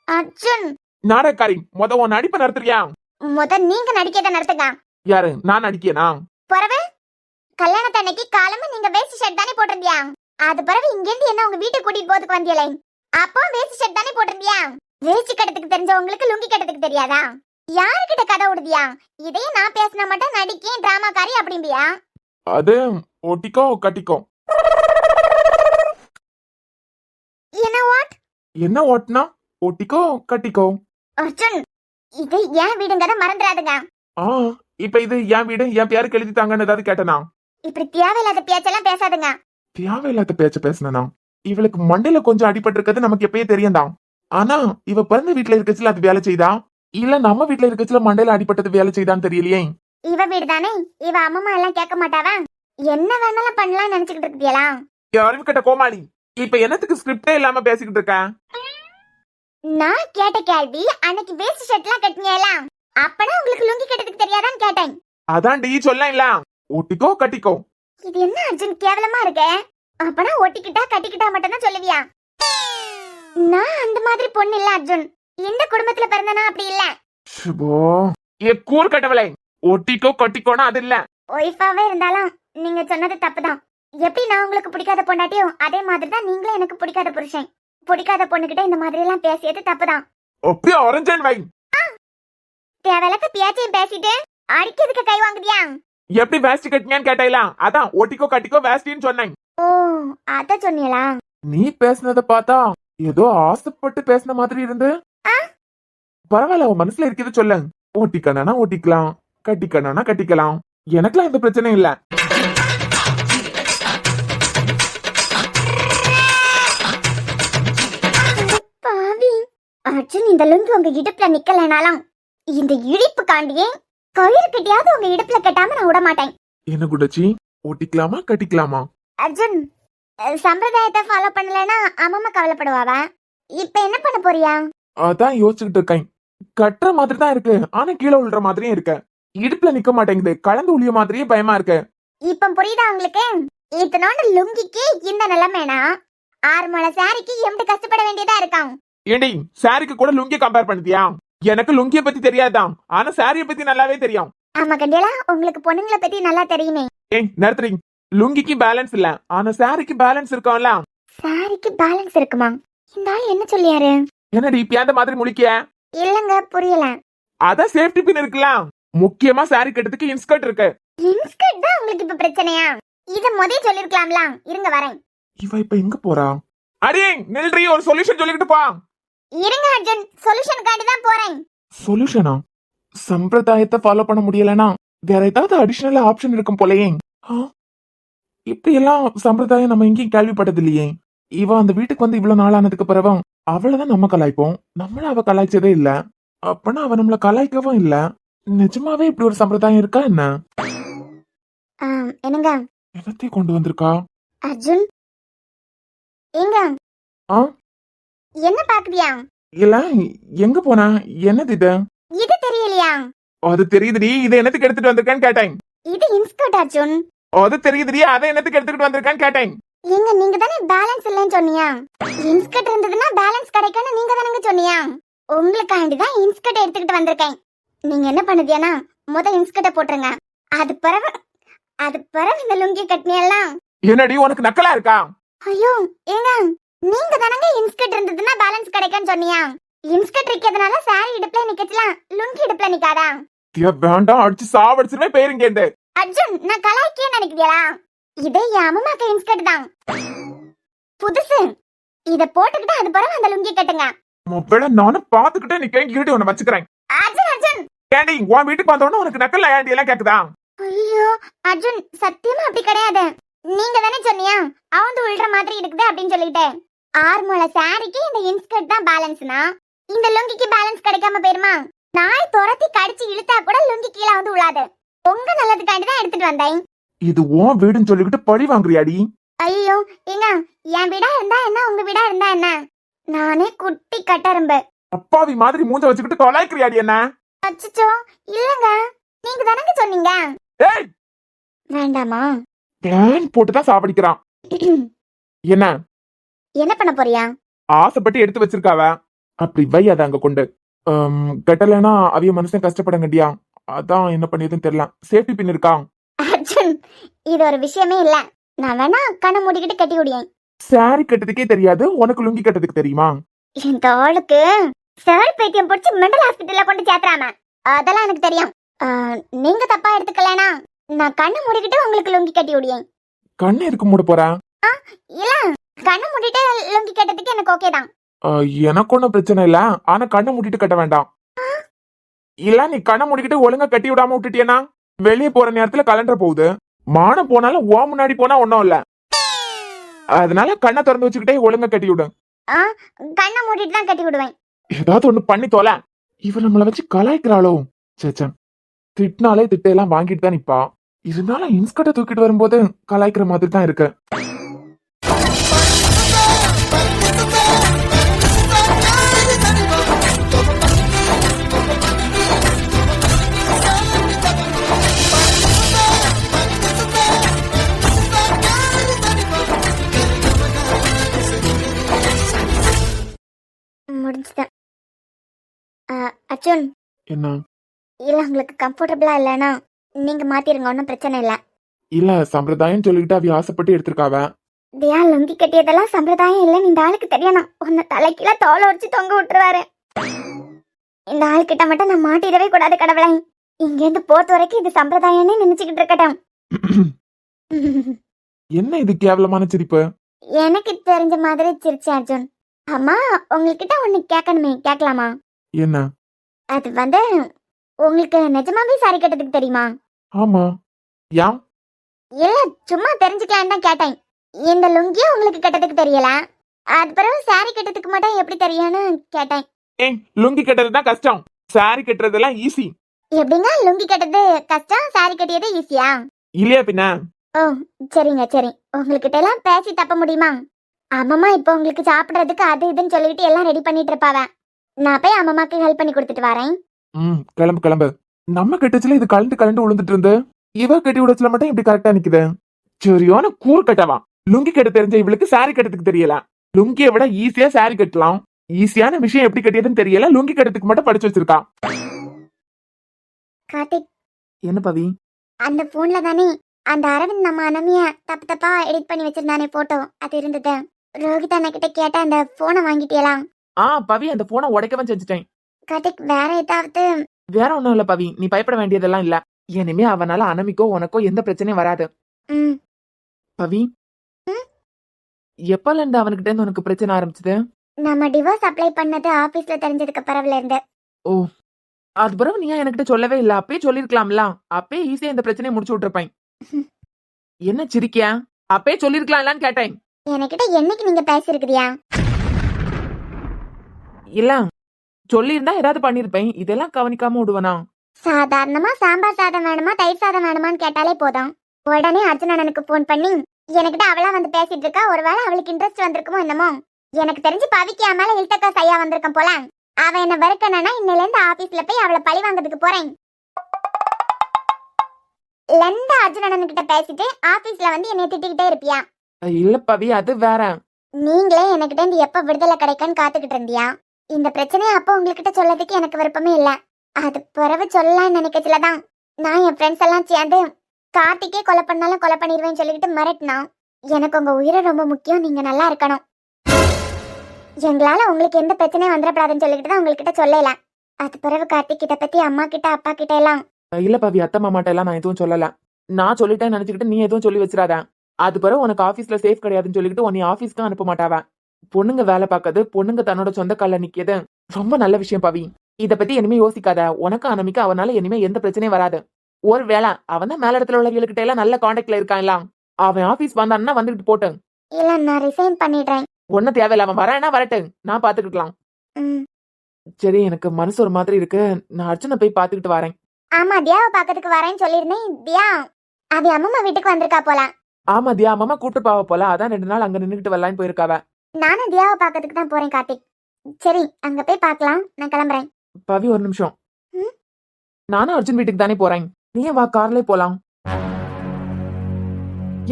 அர்ஜுன், நாடகக்காரி, உன் நடிப்பை நடத்துறியா? நீங்க நடிக்கத நடத்துங்க. யாரு, நான் நடிக்கேனா? பரவ கல்யாணத்தன்னைக்கு காலமே நீங்க வேஸ்ட் ஷர்ட் தானே போட்டிருந்தியா? அது பிறகு இங்க இருந்து என்ன உங்க வீட்டுக்கு கூட்டிட்டு போறதுக்கு வந்தியலை? அப்போ வேஸ்ட் ஷர்ட் தானே போட்டிருந்தியா? வேஸ்ட் கட்டத்துக்கு தெரிஞ்ச உங்களுக்கு லுங்கி கட்டத்துக்கு தெரியாதா? யாருக்கிட்ட கதை விடுதியா? இதையே நான் பேசினா மட்டும் நடிக்கேன் டிராமாக்காரி அப்படிம்பியா? அது ஒட்டிக்கோ கட்டிக்கோ. என்ன ஓட்டுனா? ஒட்டிக்கோ கட்டிக்கோ. அர்ஜுன், இது ஏன் வீடுங்கத மறந்துடாதுங்க. இப்ப இது என் வீடு, என் பேருக்கு எழுதி தாங்கன்னு ஏதாவது கேட்டனா? இப்படி தேவையில்லாத பேச்செல்லாம் பேசாதுங்க. தேவையில்லாத பேச்ச பேசினா? இவளுக்கு மண்டையில கொஞ்சம் அடிபட்டு இருக்கிறது நமக்கு எப்பயே தெரியும்தான். ஆனா இவ பிறந்த வீட்டுல இருக்கச்சுல அது வேலை செய்தா, இல்ல நம்ம வீட்டுல இருக்கச்சுல மண்டையில அடிபட்டது வேலை செய்தான்னு தெரியலையே. இவ வீடு தானே, இவ அம்மா எல்லாம் கேட்க மாட்டாவா? என்ன வேணாலும் பண்ணலாம் நினைச்சுக்கிட்டு இருக்கியலா? அறிவு கட்ட கோமாளி, இப்ப என்னத்துக்கு ஸ்கிரிப்டே இல்லாம பேசிக்கிட்டு இருக்க? நான் கேட்ட கேள்வி, அன்னைக்கு வேஸ்ட் ஷர்ட்லாம் கட்டினீங்களா, அப்பனா உங்களுக்கு லுங்கி கட்டதுக்கு தெரியாதான்னு கேட்டேன். அதான் டி சொல்ல, ஒட்டிக்கோ கட்டிக்கோ. இது என்ன அர்ஜுன் கேவலமா இருக்கு? அப்பனா ஒட்டிக்கிட்டா கட்டிக்கிட்டா மட்டும் தான் சொல்லுவியா? நான் அந்த மாதிரி பொண்ணு இல்ல அர்ஜுன். இந்த குடும்பத்துல பிறந்தனா அப்படி இல்ல. ஏ கூர் கட்டவளே, ஒட்டிக்கோ கட்டிக்கோனா அது இல்ல. ஒய்ஃபாவே இருந்தாலும் நீங்க சொன்னது தப்புதான். எப்படி நான் உங்களுக்கு பிடிக்காத பொண்டாட்டியோ அதே மாதிரி தான் நீங்களும் எனக்கு பிடிக்காத புருஷன். பிடிக்காத பொண்ணுகிட்ட இந்த மாதிரி எல்லாம் பேசியது தப்புதான். அப்படியே ஆரஞ்சன் வை. தேவையில்லாத பேச்சையும் பேசிட்டு அடிக்கிறதுக்கு கை வாங்குதியா? எப்படி வேஸ்ட் கட்டினியான்னு கேட்டீங்களா? அதான் ஒட்டிக்கோ கட்டிக்கோ வேஸ்டின்னு சொன்னேன். ஓ, அத சொன்னீங்களா? நீ பேசுனத பார்த்தா ஏதோ ஆசைப்பட்டு பேசின மாதிரி இருந்து பரவாயில்ல, உன் மனசுல இருக்கிறது சொல்ல. ஓட்டிக்கணும்னா ஓட்டிக்கலாம், கட்டிக்கணும்னா கட்டிக்கலாம். எனக்குலாம் எந்த பிரச்சனையும் இல்ல. பாவி அர்ஜுன், இந்த லுங்கி உங்க இடுப்புல நிக்கலனாலும் இந்த இழிப்பு காண்டியே கயிறு கட்டியாவது உங்க இடுப்புல கட்டாம நான் விட மாட்டேன். என்ன குடச்சி, ஓட்டிக்கலாமா கட்டிக்கலாமா? அர்ஜுன், சம்பிரதாயத்தை ஃபாலோ பண்ணலனா அம்மா கவலைப்படுவாவா? இப்ப என்ன பண்ண போறியா? அதான் யோசிச்சுக்கிட்டு இருக்கேன். கட்டுற மாதிரி தான் இருக்கு, ஆனா கீழே விழுற மாதிரியும் இருக்கு. இடுப்புல நிக்க மாட்டேங்குது, கலந்து உளிய மாதிரியே பயமா இருக்கு. இப்ப புரியுதா உங்களுக்கு? இத்தனோட லுங்கிக்கு இந்த நிலைமைனா 6 முழ சாரிக்கு எம்பிட்டு கஷ்டப்பட வேண்டியதா இருக்காம். ஏண்டி, சாரிக்கு கூட லுங்கிய கம்பேர் பண்ணிட்டியா? எனக்கு லுங்கிய பத்தி தெரியாதான், ஆனா சாரிய பத்தி நல்லாவே தெரியும். ஆமா கண்டியலா, உங்களுக்கு பொண்ணுங்களை பத்தி நல்லா தெரியுமே. ஏய் நிறுத்துறீங்க. லுங்கிக்கு பேலன்ஸ் இல்ல, ஆனா சாரிக்கு பேலன்ஸ் இருக்கும்ல. சாரிக்கு பேலன்ஸ் இருக்குமா? இந்த ஆள் என்ன சொல்லியாரு? என்னடி பியாந்த மாதிரி முழிக்கிய? இல்லங்க, புரியல. அதான் சேஃப்டி பின் இருக்குல்ல, முக்கியமா சாரி கட்டத்துக்கு இன்ஸ்கர்ட் இருக்கு. இன்ஸ்கர்ட் தான் உங்களுக்கு இப்ப பிரச்சனையா? இத முதல்ல சொல்லிருக்கலாம்ல. இருங்க வரேன். இவ இப்ப எங்க போறா? அடே நில்றி, ஒரு சொல்யூஷன் சொல்லிக்கிட்டு போ. இருங்க அர்ஜுன், சொல்யூஷனுக்காண்டி தான் போறேன். சொல்யூஷனா? சம்பிரதாயத்தை ஃபாலோ பண்ண முடியலனா வேற ஏதாவது அடிஷனல் ஆப்ஷன் இருக்கும் போலயே. இப்படி எல்லாம் சம்பிரதாயம் நம்ம எங்கேயும் கேள்விப்பட்டது இல்லையே. இவ அந்த வீட்டுக்கு வந்து இவ்வளவு நாள் ஆனதுக்கு பிறகு அவளதான் நம்ம கலாய்ப்போம், நம்மள அவ கலாய்ச்சதே இல்ல. அப்பனா அவ நம்மள கலாய்க்கவும் இல்ல. நிஜமாவே இப்படி ஒரு சம்பிரதாயம் இருக்கா என்ன? என்னங்க என்னத்தையும் கொண்டு வந்திருக்கா அர்ஜுன்? எங்க ஆ? என்ன பாக்குறியா? இல்ல, எங்க போனா? என்னது இது? இது தெரியலையா? அது தெரியுதுடி, இதை என்னத்துக்கு எடுத்துட்டு வந்திருக்கான்னு கேட்டேன். இது இன்ஸ்கர்ட் அர்ஜுன். அது தெரியுதுடி, அதை என்னத்துக்கு எடுத்துக்கிட்டு வந்திருக்கான்னு கேட்டேன். எங்க நீங்க தானே பேலன்ஸ் இல்லைன்னு சொன்னியா? இன்ஸ்கர்ட் இருந்ததுன்னா பேலன்ஸ் கிடைக்கும்னு நீங்க தானங்க சொன்னியா? உங்களுக்காண்டி தான் இன்ஸ்கர்ட் எடுத்துக்கிட்டு வந்திருக்கேன். நீங்க என்ன பண்ணுதியானா, இன்ஸ்கர்ட்டை போட்டுருங்க. அது பிறகு இந்த லுங்கி கட்டினியெல்லாம். என்னடி உனக்கு நக்கலா இருக்கா? ஐயோ ஏங்க, நீங்க தானங்க இன்ஸ்கர்ட் இருந்ததுன்னா பேலன்ஸ் கிடைக்கும்னு சொன்னியா? இன்ஸ்கர்ட் இருக்கிறதுனால சாரி இடுப்புல நிக்கலாம், லுங்கி இடுப்புல நிக்காதா? வேண்டாம், அடிச்சு சாவடிச்சுமே பேருங்க. இந்த அர்ஜுன், நான் கலாய்க்கே நினைக்கிறீங்களா? இதே என் அம்மாக்கு இன்ஸ்கர்ட் தான், புதுசு. இத போட்டுக்கிட்டு அது பிறகு அந்த லுங்கி கட்டுங்க. மொபைல நானும் பாத்துக்கிட்டே நிக்கேன். இருடி, உன்னை வச்சுக்கிறேன். அர்ஜுன் ஏண்டி, உன் வீட்டுக்கு வந்தோடனே உனக்கு நக்கல் ஏண்டி எல்லாம் கேக்குதா? ஐயோ அர்ஜுன், சத்தியமா அப்படி கிடையாது. நீங்க தானே சொன்னியா அவந்து உள்ற மாதிரி இருக்குது அப்படின்னு சொல்லிட்டு. 6 முழ சாரிக்கு இந்த இன்ஸ்கர்ட் தான் பேலன்ஸ்னா இந்த லுங்கிக்கு பேலன்ஸ் கிடைக்காம போயிருமா? நாய் துரத்தி கடிச்சு இழுத்தா கூட லுங்கி கீழே வந்து விழாது. உங்க நல்லதுக்காண்டி தான் எடுத்துட்டு வந்தேன். இது உன் வீடுன்னு சொல்லிக்கிட்டு பழி வாங்குறியாடி? ஐயோ ஏங்க, என் வீடா இருந்தா என்ன, உங்க வீடா இருந்தா என்ன? நானே குட்டி கட்டரும்பு. அப்பாவி மாதிரி மூஞ்ச வச்சுக்கிட்டு கொலாய்க்கிறியாடி என்ன? அச்சச்சோ இல்லங்க, நீங்க தானங்க சொன்னீங்க. ஏய், வேண்டாமா? பிளான் போட்டுதான் சாவடிக்கிறான். என்ன என்ன பண்ண போறியா? ஆசைப்பட்டு எடுத்து வச்சிருக்காவ, அப்படி வை அத அங்க கொண்டு. கட்டலைன்னா அவிய மனுஷன் கஷ்டப்படங்கண்டியா, அதான் என்ன பண்ணியதுன்னு தெரியல. சேஃப்டி பின் இருக்கா? அர்ஜுன், இது ஒரு விஷயமே இல்ல. நான் வேணா கண்ணை மூடிக்கிட்டு கட்டி விடியேன். சாரி கட்டதுக்கே தெரியாது, உனக்கு லுங்கி கட்டதுக்கு தெரியுமா? இந்த ஆளுக்கு சார் பைத்தியம் பிடிச்சி மெண்டல் ஹாஸ்பிட்டல்ல கொண்டு சேர்த்துறாம, அதெல்லாம் எனக்கு தெரியும். நீங்க தப்பா எடுத்துக்கலனா நான் கண்ணை மூடிக்கிட்டு உங்களுக்கு லுங்கி கட்டி விடியேன். கண்ணு எதுக்கு மூட போற? இல்ல, கண்ணை மூடிட்டு லுங்கி கட்டதுக்கு எனக்கு ஓகே தான். எனக்கு ஒன்னும் பிரச்சனை இல்ல, ஆனா கண்ணை மூடிட்டு கட்ட வேண்டாம். இல்ல, நீ கண்ணை மூடிக்கிட்டு ஒழுங்கா கட்டி விடாம விட்டுட்டியனா வெளியே போற நேரத்துல கலண்டர் போகுது. மானம் போனாலும் ஓ முன்னாடி போனா ஒன்னும் இல்ல. அதனால கண்ணை திறந்து வச்சுக்கிட்டே ஒழுங்கா கட்டி விடு. கண்ணை மூடிட்டு தான் கட்டி விடுவேன். ஏதாவது ஒண்ணு பண்ணி தோல. இவ நம்மள வச்சு கலாய்க்கிறாளோ? சேச்சா, திட்டினாலே திட்டையெல்லாம் வாங்கிட்டு தான் நிப்பா. இருந்தாலும் இன்ஸ்கர்ட்டை தூக்கிட்டு வரும்போது கலாய்க்கிற மாதிரி தான் இருக்கு. முடிஞ்சுதான். அர்ஜுன், என்ன? இல்ல உங்களுக்கு கம்ஃபர்டபுளா இல்லனா நீங்க மாத்திருங்க, ஒன்னும் பிரச்சனை இல்ல. இல்ல, சம்பிரதாயம் சொல்லிக்கிட்டு அவ ஆசைப்பட்டு எடுத்திருக்காவ. தியா லுங்கி கட்டியதெல்லாம் சம்பிரதாயம் இல்லன்னு இந்த ஆளுக்கு தெரியணும். உன்னை தலைக்கீழ தோலை வச்சு தொங்க விட்டுருவாரு. இந்த ஆள்கிட்ட மட்டும் நான் மாட்டிடவே கூடாது கடவுளை. இங்க இருந்து போத்த வரைக்கும் இது சம்பிரதாயம்னு நினைச்சுக்கிட்டு இருக்கட்டும். என்ன இது கேவலமான சிரிப்பு? எனக்கு தெரிஞ்ச மாதிரி சிரிச்சு அர்ஜுன். அம்மா, உங்ககிட்ட ஒண்ணு கேட்கணுமே, கேட்கலாமா? என்ன? அது வந்து உங்களுக்கு நிஜமாவே சாரி கட்டதுக்கு தெரியுமா? ஆமா. ஏன்? இல்ல, சும்மா தெரிஞ்சுக்கலான்னு தான் கேட்டேன். இந்த லுங்கியும் உங்களுக்கு கட்டதுக்கு தெரியல, அது பிறகு சாரி கட்டதுக்கு மட்டும் எப்படி தெரியும்னு கேட்டேன். ஏய், லுங்கி கட்டுறதுதான் கஷ்டம், சாரி கட்டுறதெல்லாம் ஈஸி. எப்படிங்க லுங்கி கட்டது கஷ்டம், சாரி கட்டியது ஈஸியா? இல்லையா பின்ன? ஓ, சரிங்க சரி. உங்ககிட்ட எல்லாம் பேசி தப்ப முடியுமா? அம்மம்மா இப்போ உங்களுக்கு சாப்பிடுறதுக்கு அது இதுன்னு சொல்லிட்டு எல்லாம் ரெடி பண்ணிட்டு இருப்பாவ. நான் போய் அம்மம்மாக்கு ஹெல்ப் பண்ணி கொடுத்துட்டு வரேன். கிளம்பு கிளம்பு. நம்ம கட்டச்சுல இது கலந்து கலந்து விழுந்துட்டு இருந்து, இவ கட்டி விடச்சுல மட்டும் இப்படி கரெக்டா நிக்குது. சரியான கூறு கட்டவா. லுங்கி கட்ட தெரிஞ்ச இவளுக்கு சாரி கட்டத்துக்கு தெரியல. லுங்கியை விட ஈஸியா சாரி கட்டலாம். ஈஸியான விஷயம் எப்படி கட்டியதுன்னு தெரியல, லுங்கி கட்டத்துக்கு மட்டும் படிச்சு வச்சிருக்கா. கார்த்திக், என்ன பவி? அந்த போன்ல தானே அந்த அரவிந்த் நம்ம அனமிய தப்பு தப்பா எடிட் பண்ணி வச்சிருந்தானே போட்டோ, அது இருந்தது. ரோஹித் அண்ணா கிட்ட கேட்ட அந்த போனை வாங்கிட்டியலாம்? பவி, அந்த போனை உடைக்கவன் செஞ்சுட்டேன். கார்த்திக், வேற ஏதாவது? வேற ஒண்ணும் இல்ல பவி, நீ பயப்பட வேண்டியதெல்லாம் இல்ல. இனிமே அவனால அனமிக்கோ உனக்கோ எந்த பிரச்சனையும் வராது. ம். பவி, எப்பல இருந்து அவன்கிட்ட இருந்து உனக்கு பிரச்சனை ஆரம்பிச்சது? நம்ம டிவோர்ஸ் அப்ளை பண்ணது ஆபீஸ்ல தெரிஞ்சதுக்கு பரவல இருந்து. ஓ, அது பிறகு நீ என்கிட்ட சொல்லவே இல்ல. அப்பயே சொல்லிருக்கலாம்ல. அப்பயே ஈஸியா இந்த பிரச்சனையை முடிச்சு விட்டுருப்பேன். என்ன சிரிக்கியா? அப்பயே சொல்லிருக்கலாம்லான்னு கேட்டேன். என்கிட்ட என்னைக்கு நீங்க பேசிருக்கிறியா? இல்ல, சொல்லியிருந்தா ஏதாவது பண்ணிருப்பேன். இதெல்லாம் கவனிக்காம விடுவனா? சாதாரணமா சாம்பார் சாதம் வேணுமா தயிர் சாதம் வேணுமான்னு கேட்டாலே போதும், உடனே அர்ஜுனனுக்கு போன் பண்ணி என்கிட்ட அவளா வந்து பேசிட்டு இருக்கா, ஒருவேளை அவளுக்கு இன்ட்ரெஸ்ட் வந்திருக்குமோ என்னமோ. எனக்கு தெரிஞ்சு பவிக்கு என் மேல இல்தக்கா சையா வந்திருக்கேன் போல. அவ என்ன வெறுக்கணும்னா இன்னையில இருந்து ஆபீஸ்ல போய் அவளை பழி வாங்குறதுக்கு போறேன். லெந்த அர்ஜுனன் கிட்ட பேசிட்டு ஆபீஸ்ல வந்து என்னை திட்டிக்கிட்டே இருப்பியா? இல்ல பவி, அது வேற. நீங்களே என்கிட்ட இருந்து எப்ப விடுதலை கிடைக்குன்னு காத்துக்கிட்டு இருந்தியா? இந்த பிரச்சனையை அப்போ உங்ககிட்ட சொல்லதுக்கு எனக்கு விருப்பமே இல்ல. அது பிறகு சொல்லலாம்னு நினைக்கச்சுலதான் நான் என் ஃப்ரெண்ட்ஸ் எல்லாம் சேர்ந்து கார்த்திக்கே கொலை பண்ணாலும் கொலை பண்ணிடுவேன்னு சொல்லிக்கிட்டு மிரட்டினான். எனக்கு உங்க உயிரை ரொம்ப முக்கியம், நீங்க நல்லா இருக்கணும். எங்களால உங்களுக்கு எந்த பிரச்சனையும் வந்துடப்படாதுன்னு சொல்லிக்கிட்டு தான் உங்ககிட்ட சொல்லல. அது பிறகு கார்த்திக் கிட்ட பத்தி அம்மா கிட்ட அப்பா கிட்ட எல்லாம். இல்ல பவி, அத்தை மாமாட்ட எல்லாம் நான் எதுவும் சொல்லல. நான் சொல்லிட்டேன்னு நினைச்சுக்கிட்டு நீ எதுவும் சொல்லி வச்சிடாத. அது பிறகு உனக்கு ஆபீஸ்ல சேஃப் கிடையாதுன்னு சொல்லிக்கிட்டு உன்னை ஆபீஸ்க்கு அனுப்ப மாட்டாவ. பொண்ணுங்க வேலை பார்க்கறது, பொண்ணுங்க தன்னோட சொந்த கால்ல நிக்கிறது ரொம்ப நல்ல விஷயம் பவி. இத பத்தி இனிமே யோசிக்காத. உனக்கு அனமிக்க அவனால இனிமே எந்த பிரச்சனையும் வராது. ஒரு வேளை அவன் தான் மேல இடத்துல உள்ளவங்ககிட்ட எல்லாம் நல்ல கான்டாக்ட்ல இருக்கான். எல்லாம் அவன் ஆபீஸ் வந்தான்னா வந்துட்டு போட்டு. இல்ல, நான் ரிசைன் பண்ணிடுறேன். ஒன்னும் தேவையில்ல, அவன் வரேன்னா வரட்டு, நான் பாத்துக்கிட்டலாம். சரி, எனக்கு மனசு ஒரு மாதிரி இருக்கு. நான் அர்ஜுனை போய் பாத்துக்கிட்டு வரேன். ஆமா, தியாவை பாக்கிறதுக்கு வரேன்னு சொல்லிருந்தேன். தியா அவ அம்மா வீட்டுக்கு வந்திருக்கா போல. ஆமா, தியா அம்மா கூட்டு பாவ போல. அதான் 2 நாள் அங்க நின்னுகிட்டு வரலான்னு போயிருக்காவ. நானும் தியாவை பாக்கிறதுக்கு தான் போறேன் கார்த்திக். சரி, அங்க போய் பார்க்கலாம், நான் கிளம்புறேன். பவி, ஒரு நிமிஷம். நானும் அர்ஜுன் வீட்டுக்கு தானே போறேன். நீ வா, கார்லயே போலாம்.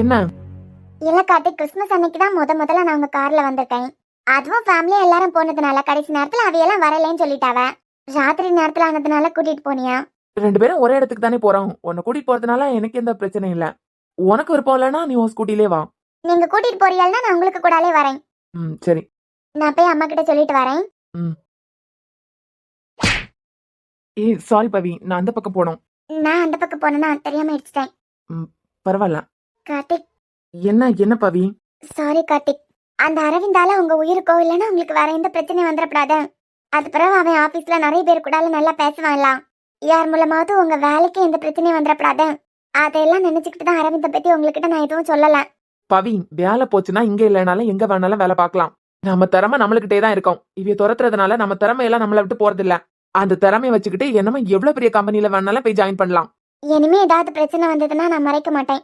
என்ன? இல்ல கார்த்திக், கிறிஸ்துமஸ் அன்னைக்கு தான் முதல்ல நான் உங்க கார்ல வந்திருக்கேன். அதுவும் ஃபேமிலியா எல்லாரும் போனதுனால கடைசி நேரத்துல அவையெல்லாம் வரலன்னு சொல்லிட்டாவ. ராத்திரி நேரத்துல ஆனதுனால கூட்டிட்டு போனியா? 2 பேரும் ஒரே இடத்துக்கு தானே போறோம். உன்னை கூட்டிட்டு போறதுனால எனக்கு எந்த பிரச்சனையும் இல்ல. உனக்கு விருப்பம் இல்லைன்னா நீ உன் ஸ்கூட்டிலே வா. நீங்க கூட்டிட்டு போறீங்கன்னா நான் உங்களுக்கு கூடாலே வரேன். சரி. நான் போய் அம்மா கிட்ட சொல்லிட்டு வரேன். சாரி பவி, நான் அந்த பக்கம் போனோம். நான் அந்த பக்கம் போனேன்னா தெரியாம இடிச்சிட்டேன். பரவாயில்ல. கார்த்திக். என்ன பவி? சாரி கார்த்திக். அந்த அரவிந்தால உங்க உயிருக்கோ இல்லைன்னா உங்களுக்கு வேற எந்த பிரச்சனையும் வந்துடப்படாது. அது பிறகு அவன் ஆபீஸ்ல நிறைய பேர் கூட நல்லா பேசுவான்லாம். யார் மூலமாவது உங்க வேலைக்கு எந்த பிரச்சனையும் வந்துடப்படாது. அதெல்லாம் நினைச்சுக்கிட்டு தான் அரவிந்த பத்தி உங்ககிட்ட நான் எதுவும் சொல்லல. பவி, வேலை போச்சுன்னா இங்க இல்லைனாலும் எங்க வேணாலும் வேலை பார்க்கலாம். நம்ம திறமை நம்மளுக்கிட்டே தான் இருக்கோம். இவ துரத்துறதுனால நம்ம திறமையெல்லாம் நம்மளை விட்டு போறது இல்ல. அந்த திறமையை வச்சுக்கிட்டு என்னமோ எவ்வளவு பெரிய கம்பெனில வேணாலும் போய் ஜாயின் பண்ணலாம். இனிமே ஏதாவது பிரச்சனை வந்ததுன்னா நான் மறைக்க மாட்டேன்.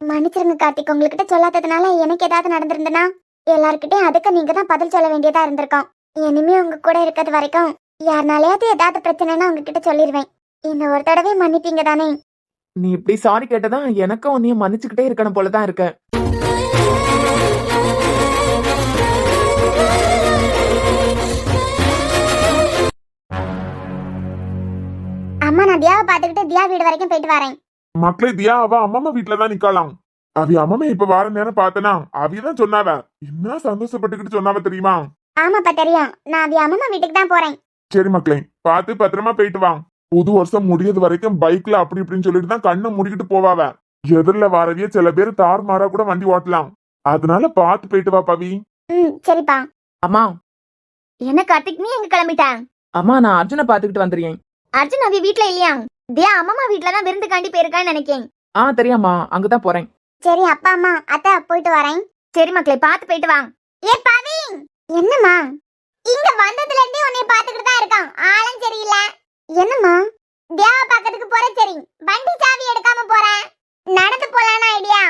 மன்னிச்சிருங்க கார்த்திக், உங்ககிட்ட சொல்லாததுனால எனக்கு ஏதாவது நடந்திருந்தனா எல்லார்கிட்டயும் அதுக்கு நீங்க தான் பதில் சொல்ல வேண்டியதா இருந்திருக்கும். இனிமே உங்க கூட இருக்கிறது வரைக்கும் யாருனாலையாவது ஏதாவது பிரச்சனைனா உங்ககிட்ட சொல்லிடுவேன். இந்த ஒரு தடவை மன்னிப்பீங்க தானே? நீ இப்படி சாரி கேட்டதான் எனக்கும் உன்னைய மன்னிச்சுக்கிட்டே இருக்கணும் போலதான் இருக்க. அம்மா, நான் தியாவை பாத்துக்கிட்டு தியா வீடு வரைக்கும் போயிட்டு வரேன். மக்களே, தியா அவ அம்மா வீட்டுலதான் நிக்கலாம். அவி அம்மா இப்ப வார நேரம் பார்த்தனா அவிதான் சொன்னாவ. என்ன சந்தோஷப்பட்டுக்கிட்டு சொன்னாவ தெரியுமா? ஆமாப்பா தெரியும். நான் அவி அம்மா வீட்டுக்கு தான் போறேன். சரி மக்களே, பார்த்து பத்திரமா போயிட்டு வா. புது வருஷம் முடியது வரைக்கும் பைக்ல அப்படி இப்படின்னு சொல்லிட்டு தான் கண்ணை முடிக்கிட்டு போவாவ. எதிரில வரவிய சில பேர் தார்மாரா கூட வண்டி ஓட்டலாம். அதனால பார்த்து போயிட்டு வா பவி. சரிப்பா. அம்மா. என்ன கார்த்திக், நீ எங்க கிளம்பிட்ட? அம்மா நான் அர்ஜுனை பாத்துக்கிட்டு வந்துறேன். அர்ஜுன் அவி வீட்ல இல்லையா? தியா அம்மா வீட்ல தான் விருந்துக்காண்டி போயிருக்கான்னு நினைக்கேன். தெரியாமா, அங்கதான் போறேன். சரி அப்பா அம்மா அத்தை போயிட்டு வரேன். சரி மக்களே பார்த்து போயிட்டு வாங்க. ஏ பவி, என்னம்மா? இங்க வந்ததுல இருந்தே உன்னை பாத்துக்கிட்டு தான் இருக்கான். ஆளும் சரியில்ல. என்னம்மா? தியாவை பாக்கிறதுக்கு போற. சரி வண்டி சாவி எடுக்காம போறேன். நடந்து போலான்னு ஐடியா?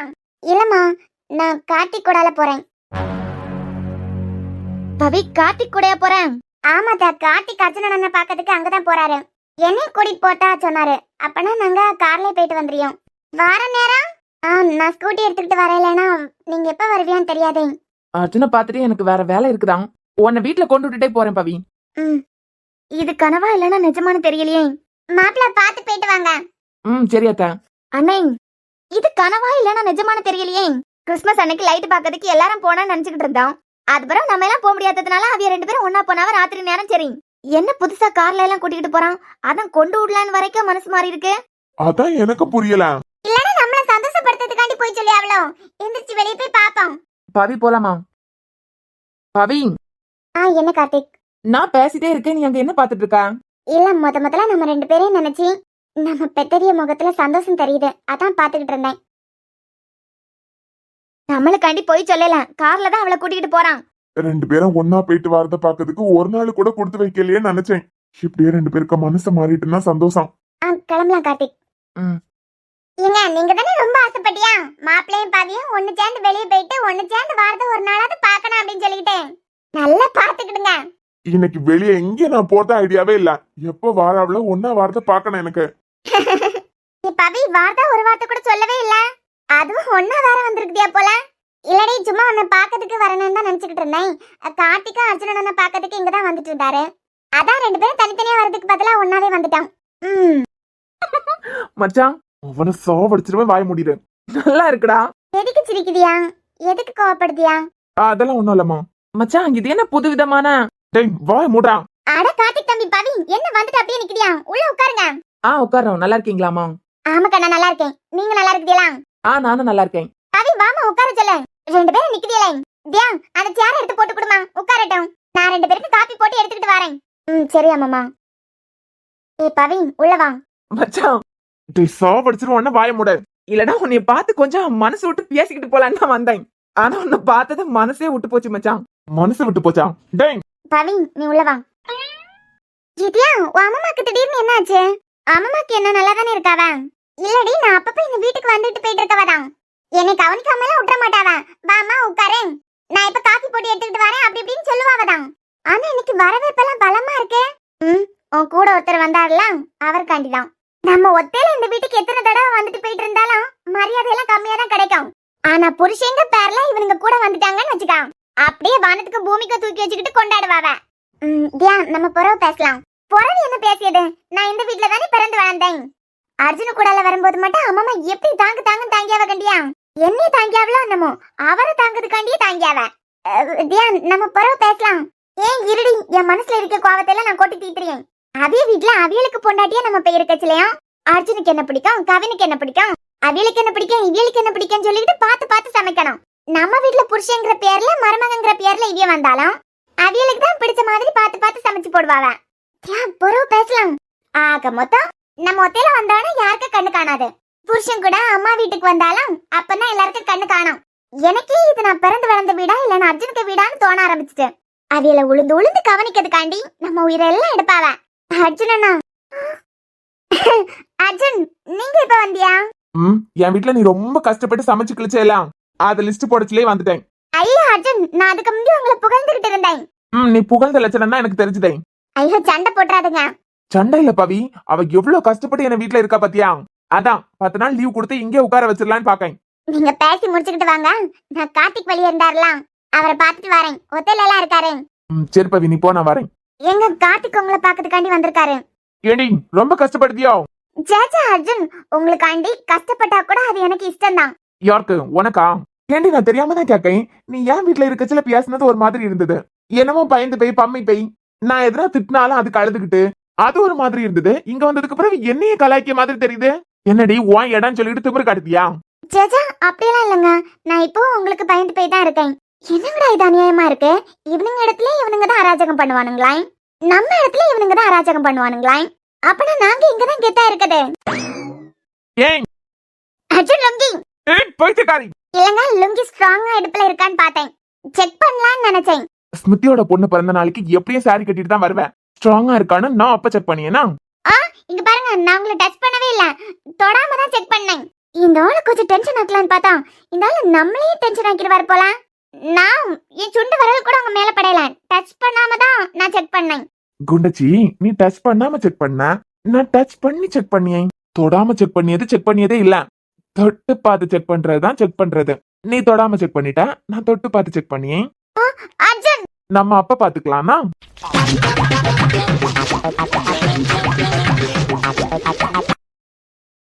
இல்லம்மா, நான் கார்த்திக் கூடால போறேன். பவி கார்த்திக் கூடயா போறேன்? ஆமாதா, கார்த்திக் அர்ஜுனன் அண்ணன் பாக்கிறதுக்கு அங்கதான் போறாரு. என்னை கூட்டிட்டு போட்டா சொன்னாரு. அப்பனா நாங்க கார்ல போயிட்டு வந்துறியோம். வார நேரம் நான் ஸ்கூட்டி எடுத்துக்கிட்டு வரலைன்னா நீங்க எப்ப வருவியான்னு தெரியாதே. அர்ஜுனை பாத்துட்டு எனக்கு வேற வேலை இருக்குதான். உன்னை வீட்டுல கொண்டு விட்டுட்டே போறேன் பவி. இது கனவா இல்லனா நிஜமானு தெரியலையே. மாப்பிள்ள பாத்து போயிட்டு வாங்க. சரி அத்தா. அண்ணே, இது கனவா இல்லனா நிஜமானு தெரியலையே. கிறிஸ்மஸ் அன்னைக்கு லைட் பாக்கிறதுக்கு எல்லாரும் போனா நினைச்சுக்கிட்டு இருந்தோம். அதுக்கப்புறம் நம்ம எல்லாம் போக முடியாததுனால அவிய 2 பேரும் ஒன்னா போனாவ ராத்திரி நேரம். சரி என்ன புதுசா கார்ல எல்லாம் கூட்டிட்டு போறான்? அதான் கொண்டு விடலான்னு வரைக்கும் மனசு மாறி இருக்கு. அதான் எனக்கு புரியல. இல்லனா நம்மள சந்தோஷப்படுத்துறதுக்காண்டி போய் சொல்லி அவளோ எந்திரிச்சு வெளிய போய் பாப்போம். பவி போலாமா? பவி, என்ன கார்த்திக்? நான் பேசிட்டே இருக்கேன், நீ அங்க என்ன பாத்துட்டு இருக்கா? இல்ல முதல்ல நம்ம 2 பேரையும் நினைச்சு நம்ம பெத்தரிய முகத்துல சந்தோஷம் தெரியுது, அதான் பாத்துக்கிட்டு இருந்தேன். நம்மளுக்காண்டி போய் சொல்லலாம். கார்ல தான் அவளை கூட்டிட்டு போறான். 2 பேரும் ஒன்னா போயிட்டு வரத பாக்கிறதுக்கு ஒரு நாள் கூட கொடுத்து வைக்கலையே நினைச்சேன். இப்படியே 2 பேருக்கு மனசு மாறிட்டுனா சந்தோஷம். கிளம்பலாம் கார்த்திக். ஏங்க நீங்க தானே ரொம்ப ஆசைப்பட்டியா மாப்பிள்ளையும் பாவியும் ஒண்ணு சேர்ந்து வெளியே போயிட்டு ஒண்ணு சேர்ந்து வாரத ஒரு நாளாவது பாக்கணும் அப்படின்னு சொல்லிக்கிட்டேன். நல்லா பாத்துக்கிடுங்க. இன்னைக்கு வெளியே எங்க நான் போறத ஐடியாவே இல்ல. எப்ப வாராவல ஒன்னா வாரத பாக்கணும் எனக்கு. நீ பவி வாரதா ஒரு வார்த்தை கூட சொல்லவே இல்ல. அதுவும் ஒன்னா வேற வந்திருக்குதியா போல. இல்லடி சும்மா உன்னை பாக்கிறதுக்கு வரணும்னு தான் நினைச்சுக்கிட்டு இருந்தேன். கார்த்திகா அர்ஜுனன் அண்ணன் பாக்கிறதுக்கு இங்கதான் வந்துட்டு இருந்தாரு. அதான் 2 பேரும் தனித்தனியா வரதுக்கு பதிலா ஒன்னாவே வந்துட்டான். மச்சான், அவனை சாவடிச்சிருவேன். வாய முடியுது. நல்லா இருக்குடா. எதுக்கு சிரிக்குதியா? எதுக்கு கோவப்படுதியா? அதெல்லாம் ஒண்ணும் இல்லம்மா. மச்சான், இது என்ன புது விதமான? டேய் வாய மூடா. அட கார்த்திக் தம்பி பவி என்ன வந்துட்டு அப்படியே நிக்கிறியா? உள்ள உட்காருங்க. உட்காரோம். நல்லா இருக்கீங்களாமா? ஆமாக்கா நான் நல்லா இருக்கேன். நீங்க நல்லா இருக்கீங்களா? நானும் நல்லா இருக்கேன். பவி வாமா உட்கார சொல்ல. 2 பேரும் நிக்கிறீங்களே. தியா அந்த சேர் எடுத்து போட்டு கொடுமா, உட்காரட்டும். நான் 2 பேருக்கு காபி போட்டு எடுத்துக்கிட்டு வரேன். சரி அம்மா. ஏ பவி உள்ள வா. மச்சான், டேய் சாவடிச்சிருவான்னு வாய மூட. இல்லடா உன்னை பார்த்து கொஞ்சம் மனசு விட்டு பேசிக்கிட்டு போலான்னு தான் வந்தேன். ஆனா உன்னை பார்த்தது மனசே விட்டு போச்சு மச்சான். மனசு விட்டு போச்சா? டேய் பவி நீ உள்ள வா. தியா உன் அம்மாக்கு திடீர்னு என்ன ஆச்சு? அம்மாக்கு என்ன நல்லா தானே இருக்காவ? இல்லடி நான் அப்பப்ப இந்த வீட்டுக்கு வந்துட்டு போயிட்டு இருக்கவதான். என்னை கவனிக்காமலாம் விட்டுற மாட்டாவ. வாமா உட்காரு, நான் இப்ப காபி போட்டு எடுத்துக்கிட்டு வரேன் அப்படி இப்படின்னு சொல்லுவாவதான். ஆனா இன்னைக்கு வரவேற்பெல்லாம் பலமா இருக்கு. உன் கூட ஒருத்தர் வந்தாருல அவருக்காண்டிதான். நம்ம ஒத்தையில இந்த வீட்டுக்கு எத்தனை தடவை வந்துட்டு போயிட்டு இருந்தாலும் மரியாதை எல்லாம் கம்மியா தான் கிடைக்கும். ஆனா புருஷங்க பேர்ல இவனுங்க கூட வந்துட்டாங்கன்னு வச்சுக்கா, அப்படியே வானத்துக்கு பூமிக்கு தூக்கி வச்சுக்கிட்டு கொண்டாடுவாவ. தியா நம்ம புறவு பேசலாம். புறவு என்ன பேசியது? நான் இந்த வீட்டுல தானே பிறந்து வளர்ந்தேன். அர்ஜுன கூடால வரும்போது மட்டும் அம்மா எப்படி தாங்கியாவ கண்டியா? என்னைய தாங்கியாவளோ என்னமோ அவரை தாங்கிறதுக்காண்டியே தாங்கியாவ. தியா நம்ம புறவு பேசலாம். ஏன் இருடி, என் மனசுல இருக்க கோவத்தை எல்லாம் நான் கொட்டி தீத்துறேன். அவிய வீட்டுல அவியலுக்கு பொண்டாட்டியா நம்ம பெயர் கச்சலையும். அர்ஜுனுக்கு என்ன பிடிக்கும், கவினுக்கு என்ன பிடிக்கும், அவியலுக்கு என்ன பிடிக்கும், இவியலுக்கு என்ன பிடிக்கும்னு சொல்லிட்டு பார்த்து சமைக்கணும். நம்ம வீட்டுல புருஷங்கிற பேர்ல மருமகங்கிற பேர்ல இவிய வந்தாலும் அவியலுக்கு தான் பிடிச்ச மாதிரி பார்த்து சமைச்சு போடுவாவ. பொறவு பேசலாம். ஆக மொத்தம் நம்ம ஒத்தையில வந்தாலும் யாருக்கு கண்ணு காணாது. புருஷன் கூட அம்மா வீட்டுக்கு வந்தாலும் அப்பதான் எல்லாருக்கும் கண்ணு காணும். எனக்கே இது நான் பிறந்து வளர்ந்த வீடா இல்ல அர்ஜுனுக்கு வீடான்னு தோண ஆரம்பிச்சுட்டு அவியல உளுந்து கவனிக்கிறதுக்காண்டி நம்ம உயிரெல்லாம் எடுப்பாவ. அர்ஜுனண்ணா அர்ஜுன் நீங்க இப்ப வந்தியா? என் வீட்டுல நீ ரொம்ப கஷ்டப்பட்டு சமைச்சு கிழிச்சேலாம், அத லிஸ்ட் போடச்சுலே வந்துட்டேன். ஐயோ அர்ஜுன், நான் அதுக்கு முந்தைய உங்களை புகழ்ந்துகிட்டு இருந்தேன். நீ புகழ்ந்த லட்சணம் தான் எனக்கு தெரிஞ்சுதேன். ஐயோ சண்டை போட்டுறாதுங்க. சண்டை இல்ல பவி, அவ எவ்வளவு கஷ்டப்பட்டு என் வீட்டுல இருக்கா பாத்தியா? அதான் 10 நாள் லீவ் கொடுத்து இங்கே உட்கார வச்சிடலான்னு பாக்கேன். நீங்க பேசி முடிச்சுக்கிட்டு வாங்க, நான் கார்த்திக் வெளியே இருந்தாருலாம் அவரை பாத்துட்டு வரேன். ஒத்தையில எல்லாம் இருக்காரு. சரி பவி நீ போ, நான் வரேன். எங்க கார்த்திக் உங்களை பாக்கிறதுக்காண்டி வந்திருக்காரு. ஏடி ரொம்ப கஷ்டப்படுத்தியோ? சேச்சா அர்ஜுன், உங்களுக்காண்டி கஷ்டப்பட்டா கூட அது எனக்கு இஷ்டம் தான். யாருக்கு? உனக்கா? ஏண்டி நான் தெரியாம தான் கேட்கேன். நீ ஏன் வீட்டுல இருக்கச்சுல பேசினது ஒரு மாதிரி இருந்தது. என்னமோ பயந்து போய் பம்மி போய் நான் எதனா திட்டினாலும் அதுக்கு அழுதுகிட்டு அது ஒரு மாதிரி இருந்தது. இங்க வந்ததுக்கு பிறகு என்னைய கலாய்க்க மாதிரி தெரியுது. என்னடி உன் இடம் சொல்லிட்டு திமிரு காட்டுத்தியா? சேச்சா அப்படியெல்லாம் இல்லைங்க, நான் இப்போ உங்களுக்கு பயந்து போய் தான் இருக்கேன். என்னங்கடா இது அநியாயமா இருக்கு. இவனுங்க இடத்துல இவனுங்க தான் அராஜகம் பண்ணுவானுங்களா? நம்ம இடத்துல இவனுங்க தான் அராஜகம் பண்ணுவானுங்களா? அப்பனா நாங்க இங்கதான் கெத்தா இருக்குது. ஏன் அர்ஜுன் லுங்கி போயிட்டுக்காரி இல்லங்க, லுங்கி ஸ்ட்ராங்கா இடுப்புல இருக்கான்னு பார்த்தேன். செக் பண்ணலாம்னு நினைச்சேன். ஸ்மிருதியோட பொண்ணு பிறந்த நாளைக்கு எப்படியும் சாரி கட்டிட்டு தான் வருவேன். ஸ்ட்ராங்கா இருக்கான்னு நான் அப்ப செக் பண்ணியேனா? இங்க பாருங்க, நான் உங்களை டச் பண்ணவே இல்ல, தொடாம தான் செக் பண்ணேன். இந்த ஆளு கொஞ்சம் டென்ஷன் ஆக்கலான்னு பார்த்தா இந்த ஆளு நம்மளையே டென்ஷன் ஆக்கிடுவார் போல. நான் என் சுண்டு விரல் கூட உங்க மேல படையல, டச் பண்ணாம தான் நான் செக் பண்ணேன். குண்டச்சி, நீ டச் பண்ணாம செக் பண்ண, நான் டச் பண்ணி செக் பண்ணியேன். தொடாம செக் பண்ணியதே இல்ல. தொட்டு பார்த்து செக் பண்றதுதான் செக் பண்றது. நீ தொடாம செக் பண்ணிட்ட, நான் தொட்டு பார்த்து செக் பண்ணியேன். அர்ஜுன், நம்ம அப்ப பாத்துக்கலாம்னா?